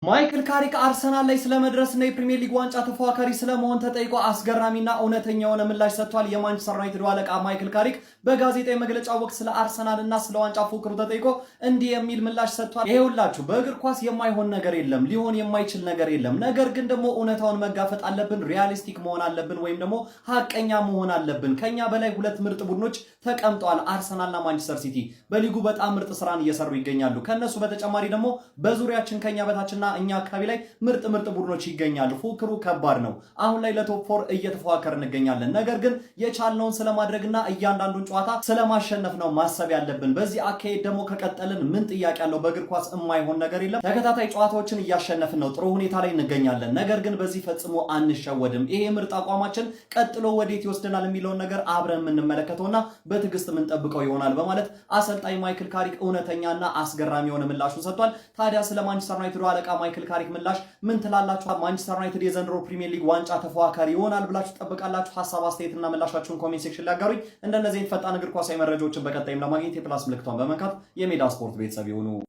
ማይክል ካሪክ አርሰናል ላይ ስለመድረስና የፕሪሚየር ሊግ ዋንጫ ተፎካካሪ ስለመሆን ተጠይቆ አስገራሚና እውነተኛ የሆነ ምላሽ ሰጥቷል። የማንቸስተር ዩናይትድ አለቃ ማይክል ካሪክ በጋዜጣዊ መግለጫ ወቅት ስለ አርሰናልና ስለ ዋንጫ ፉክክሩ ተጠይቆ እንዲህ የሚል ምላሽ ሰጥቷል። ይሄውላችሁ በእግር ኳስ የማይሆን ነገር የለም፣ ሊሆን የማይችል ነገር የለም። ነገር ግን ደግሞ እውነታውን መጋፈጥ አለብን፣ ሪያሊስቲክ መሆን አለብን፣ ወይም ደግሞ ሀቀኛ መሆን አለብን። ከኛ በላይ ሁለት ምርጥ ቡድኖች ተቀምጠዋል፣ አርሰናልና ማንቸስተር ሲቲ በሊጉ በጣም ምርጥ ስራን እየሰሩ ይገኛሉ። ከነሱ በተጨማሪ ደግሞ በዙሪያችን ከኛ በታችና እኛ አካባቢ ላይ ምርጥ ቡድኖች ይገኛሉ። ፉክክሩ ከባድ ነው። አሁን ላይ ለቶፕ 4 እየተፎካከርን እንገኛለን። ነገር ግን የቻልነውን ስለማድረግና እያንዳንዱን ጨዋታ ስለማሸነፍ ነው ማሰብ ያለብን። በዚህ አካሄድ ደግሞ ከቀጠልን ምን ጥያቄ ያለው በእግር ኳስ የማይሆን ነገር የለም። ተከታታይ ጨዋታዎችን እያሸነፍን ነው፣ ጥሩ ሁኔታ ላይ እንገኛለን። ነገር ግን በዚህ ፈጽሞ አንሸወድም። ይሄ ምርጥ አቋማችን ቀጥሎ ወዴት ይወስደናል የሚለውን ነገር አብረን የምንመለከተውና በትዕግስት የምንጠብቀው ይሆናል በማለት አሰልጣኝ ማይክል ካሪክ እውነተኛና አስገራሚ የሆነ ምላሹን ሰጥቷል። ታዲያ ስለ ማንቸስተር ዩናይትድ አለቃ ማይክል ካሪክ ምላሽ ምን ትላላችሁ? ማንቸስተር ዩናይትድ የዘንድሮ ፕሪሚየር ሊግ ዋንጫ ተፎካካሪ ይሆናል ብላችሁ ትጠብቃላችሁ? ሐሳብ አስተያየትና ምላሻችሁን ኮሜንት ሴክሽን ላይ አጋሩኝ። እንደነዚህ ፈጣን እግር ኳሳዊ መረጃዎችን በቀጣይም ለማግኘት የፕላስ ምልክቷን በመንካት የሜዳ ስፖርት ቤተሰብ ይሁኑ።